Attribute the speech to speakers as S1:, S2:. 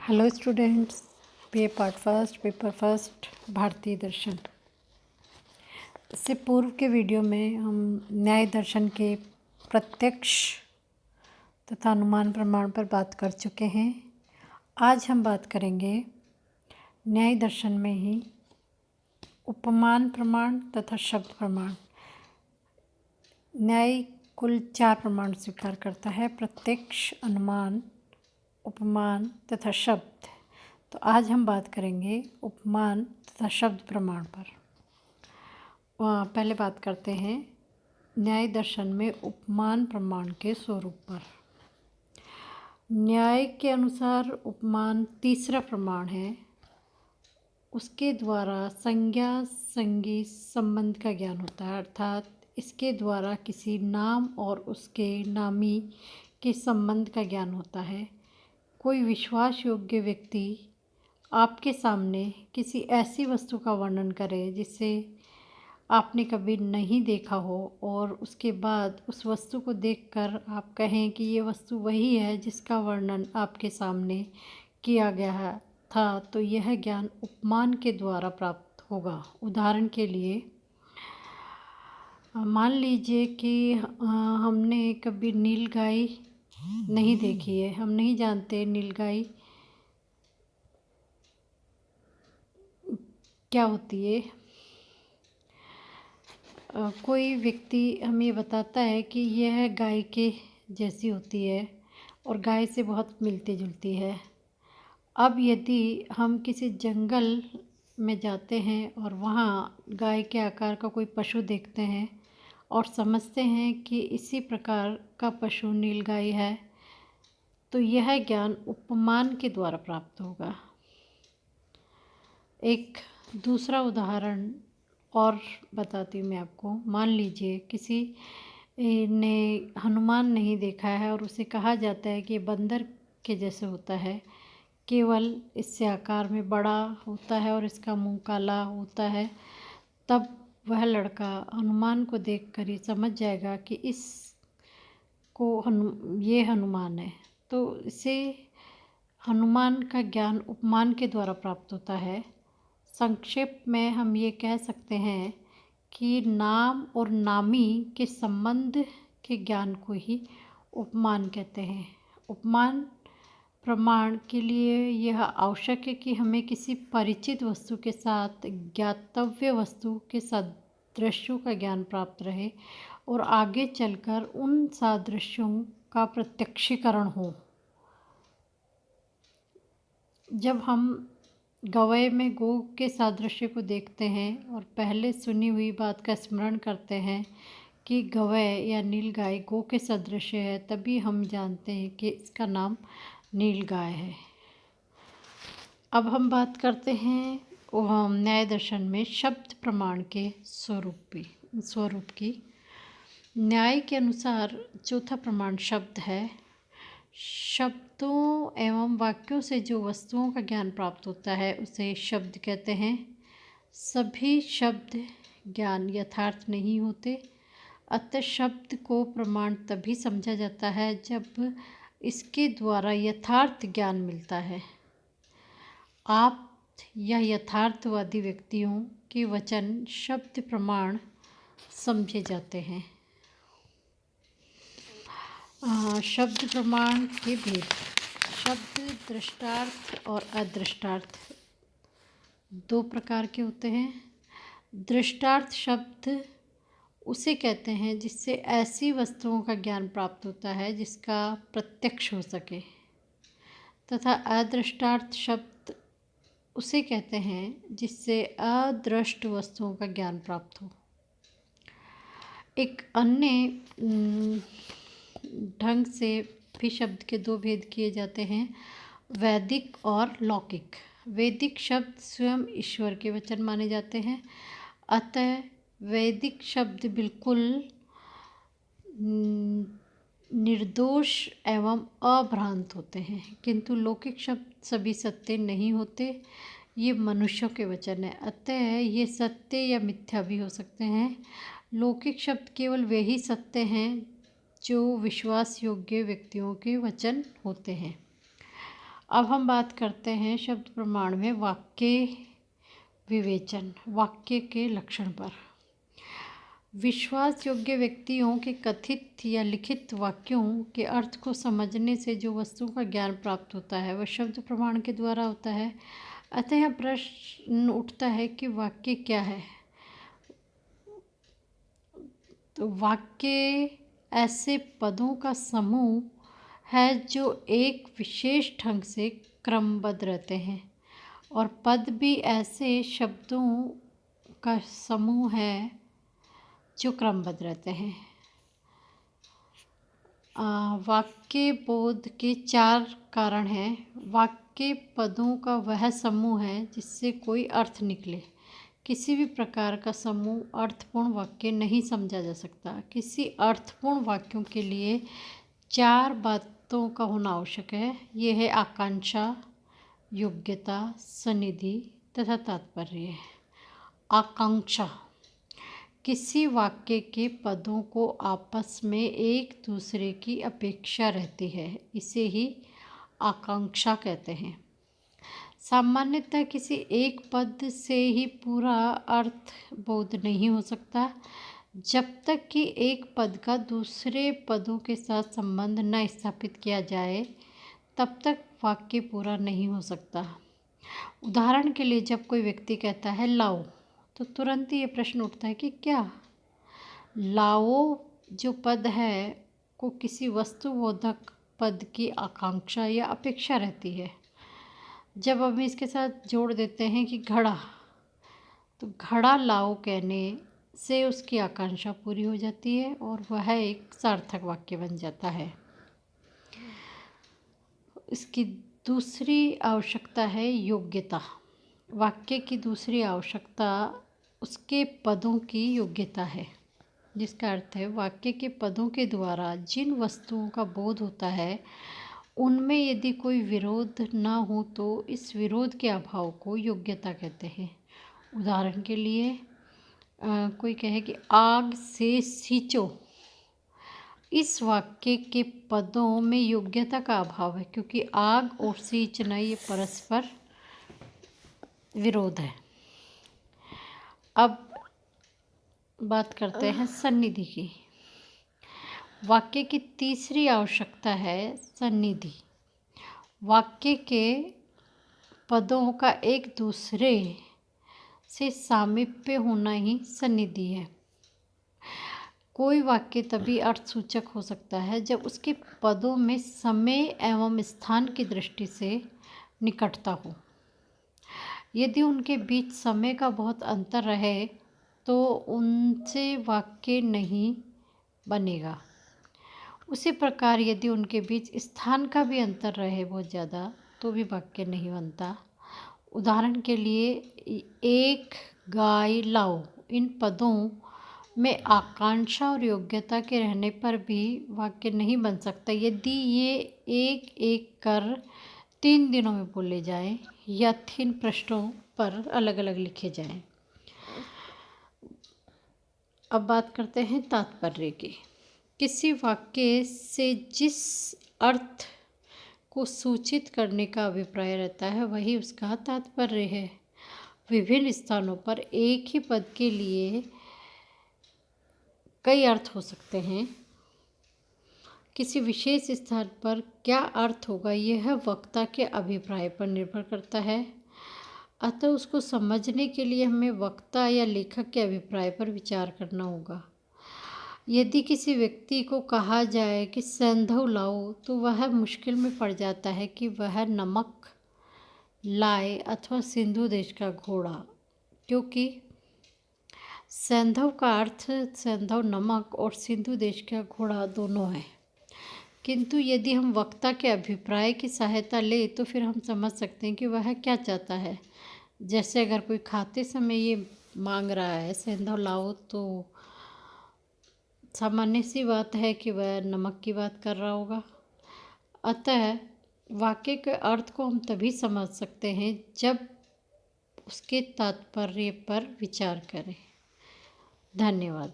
S1: Hello students, B ए part first paper first भारतीय दर्शन। इससे पूर्व के वीडियो में हम न्याय दर्शन के प्रत्यक्ष तथा अनुमान प्रमाण पर बात कर चुके हैं। आज हम बात करेंगे न्याय दर्शन में ही उपमान प्रमाण तथा शब्द प्रमाण। न्याय कुल 4 प्रमाण स्वीकार करता है: प्रत्यक्ष, अनुमान, उपमान तथा शब्द। तो आज हम बात करेंगे उपमान तथा शब्द प्रमाण पर। पहले बात करते हैं न्याय दर्शन में उपमान प्रमाण के स्वरूप पर। न्याय के अनुसार उपमान तीसरा प्रमाण है। उसके द्वारा संज्ञा संगी संबंध का ज्ञान होता है, अर्थात इसके द्वारा किसी नाम और उसके नामी के संबंध का ज्ञान होता है। कोई विश्वास योग्य व्यक्ति आपके सामने किसी ऐसी वस्तु का वर्णन करे जिसे आपने कभी नहीं देखा हो और उसके बाद उस वस्तु को देखकर आप कहें कि ये वस्तु वही है जिसका वर्णन आपके सामने किया गया था, तो यह ज्ञान उपमान के द्वारा प्राप्त होगा। उदाहरण के लिए मान लीजिए कि हमने कभी नीलगाय नहीं देखी है, हम नहीं जानते नीलगाय क्या होती है। कोई व्यक्ति हमें ये बताता है कि यह गाय के जैसी होती है और गाय से बहुत मिलती जुलती है। अब यदि हम किसी जंगल में जाते हैं और वहाँ गाय के आकार का कोई पशु देखते हैं और समझते हैं कि इसी प्रकार का पशु नीलगाय है, तो यह ज्ञान उपमान के द्वारा प्राप्त होगा। एक दूसरा उदाहरण और बताती हूँ मैं आपको। मान लीजिए किसी ने हनुमान नहीं देखा है और उसे कहा जाता है कि ये बंदर के जैसे होता है, केवल इससे आकार में बड़ा होता है और इसका मुंह काला होता है। तब वह लड़का हनुमान को देखकर ही समझ जाएगा कि ये हनुमान है। तो इसे हनुमान का ज्ञान उपमान के द्वारा प्राप्त होता है। संक्षेप में हम ये कह सकते हैं कि नाम और नामी के संबंध के ज्ञान को ही उपमान कहते हैं। उपमान प्रमाण के लिए यह आवश्यक है कि हमें किसी परिचित वस्तु के साथ ज्ञातव्य वस्तु के सादृश्यों का ज्ञान प्राप्त रहे और आगे चलकर उन सादृश्यों का प्रत्यक्षीकरण हो। जब हम गवय में गो के सादृश्य को देखते हैं और पहले सुनी हुई बात का स्मरण करते हैं कि गवय या नीलगाय गो के सदृश्य है, तभी हम जानते हैं कि इसका नाम नीलगाय है। अब हम बात करते हैं न्याय दर्शन में शब्द प्रमाण के स्वरूप की। न्याय के अनुसार चौथा प्रमाण शब्द है। शब्दों एवं वाक्यों से जो वस्तुओं का ज्ञान प्राप्त होता है उसे शब्द कहते हैं। सभी शब्द ज्ञान यथार्थ नहीं होते, अतः शब्द को प्रमाण तभी समझा जाता है जब इसके द्वारा यथार्थ ज्ञान मिलता है। आप या यथार्थवादी व्यक्तियों के वचन शब्द प्रमाण समझे जाते हैं। शब्द प्रमाण के भेद। शब्द दृष्टार्थ और अदृष्टार्थ 2 प्रकार के होते हैं। दृष्टार्थ शब्द उसे कहते हैं जिससे ऐसी वस्तुओं का ज्ञान प्राप्त होता है जिसका प्रत्यक्ष हो सके, तथा अदृष्टार्थ शब्द उसे कहते हैं जिससे अदृष्ट वस्तुओं का ज्ञान प्राप्त हो। एक अन्य ढंग से भी शब्द के 2 भेद किए जाते हैं, वैदिक और लौकिक। वैदिक शब्द स्वयं ईश्वर के वचन माने जाते हैं, अतः वैदिक शब्द बिल्कुल निर्दोष एवं अभ्रांत होते हैं, किंतु लौकिक शब्द सभी सत्य नहीं होते। ये मनुष्यों के वचन हैं, अतः ये सत्य या मिथ्या भी हो सकते हैं। लौकिक शब्द केवल वे ही सत्य हैं जो विश्वास योग्य व्यक्तियों के वचन होते हैं। अब हम बात करते हैं शब्द प्रमाण में वाक्य विवेचन, वाक्य के लक्षण पर। विश्वास योग्य व्यक्तियों के कथित या लिखित वाक्यों के अर्थ को समझने से जो वस्तु का ज्ञान प्राप्त होता है वह शब्द प्रमाण के द्वारा होता है। अतः यह प्रश्न उठता है कि वाक्य क्या है। तो वाक्य ऐसे पदों का समूह है जो एक विशेष ढंग से क्रमबद्ध रहते हैं, और पद भी ऐसे शब्दों का समूह है जो क्रमबद्ध रहते हैं। वाक्य बोध के 4 कारण हैं। वाक्य पदों का वह समूह है जिससे कोई अर्थ निकले। किसी भी प्रकार का समूह अर्थपूर्ण वाक्य नहीं समझा जा सकता। किसी अर्थपूर्ण वाक्यों के लिए 4 बातों का होना आवश्यक है। ये है आकांक्षा, योग्यता, सन्निधि तथा तात्पर्य। आकांक्षा किसी वाक्य के पदों को आपस में एक दूसरे की अपेक्षा रहती है, इसे ही आकांक्षा कहते हैं। सामान्यतः किसी एक पद से ही पूरा अर्थ बोध नहीं हो सकता। जब तक कि एक पद का दूसरे पदों के साथ संबंध न स्थापित किया जाए तब तक वाक्य पूरा नहीं हो सकता। उदाहरण के लिए जब कोई व्यक्ति कहता है लाओ, तो तुरंत ही ये प्रश्न उठता है कि क्या। लाओ जो पद है को किसी वस्तुबोधक पद की आकांक्षा या अपेक्षा रहती है। जब हम इसके साथ जोड़ देते हैं कि घड़ा, तो घड़ा लाओ कहने से उसकी आकांक्षा पूरी हो जाती है और वह एक सार्थक वाक्य बन जाता है। इसकी दूसरी आवश्यकता है योग्यता। वाक्य की दूसरी आवश्यकता उसके पदों की योग्यता है, जिसका अर्थ है वाक्य के पदों के द्वारा जिन वस्तुओं का बोध होता है उनमें यदि कोई विरोध न हो तो इस विरोध के अभाव को योग्यता कहते हैं। उदाहरण के लिए कोई कहे कि आग से सींचो, इस वाक्य के पदों में योग्यता का अभाव है क्योंकि आग और सींचना ये परस्पर विरोध है। अब बात करते हैं सन्निधि की। वाक्य की तीसरी आवश्यकता है सन्निधि। वाक्य के पदों का एक दूसरे से सामीप्य होना ही सन्निधि है। कोई वाक्य तभी अर्थसूचक हो सकता है जब उसके पदों में समय एवं स्थान की दृष्टि से निकटता हो। यदि उनके बीच समय का बहुत अंतर रहे तो उनसे वाक्य नहीं बनेगा। उसी प्रकार यदि उनके बीच स्थान का भी अंतर रहे बहुत ज़्यादा तो भी वाक्य नहीं बनता। उदाहरण के लिए एक गाय लाओ, इन पदों में आकांक्षा और योग्यता के रहने पर भी वाक्य नहीं बन सकता यदि ये एक एक कर 3 दिनों में बोले जाएं या 3 पृष्ठों पर अलग अलग लिखे जाएं। अब बात करते हैं तात्पर्य की। किसी वाक्य से जिस अर्थ को सूचित करने का अभिप्राय रहता है वही उसका तात्पर्य है। विभिन्न स्थानों पर एक ही पद के लिए कई अर्थ हो सकते हैं। किसी विशेष स्थान पर क्या अर्थ होगा यह वक्ता के अभिप्राय पर निर्भर करता है। अतः उसको समझने के लिए हमें वक्ता या लेखक के अभिप्राय पर विचार करना होगा। यदि किसी व्यक्ति को कहा जाए कि सैंधव लाओ तो वह मुश्किल में पड़ जाता है कि वह नमक लाए अथवा सिंधु देश का घोड़ा, क्योंकि सैंधव का अर्थ सैंधव नमक और सिंधु देश का घोड़ा दोनों है। किंतु यदि हम वक्ता के अभिप्राय की सहायता लें तो फिर हम समझ सकते हैं कि वह क्या चाहता है। जैसे अगर कोई खाते समय ये मांग रहा है सैंधव लाओ तो सामान्य सी बात है कि वह नमक की बात कर रहा होगा। अतः वाक्य के अर्थ को हम तभी समझ सकते हैं जब उसके तात्पर्य पर विचार करें। धन्यवाद।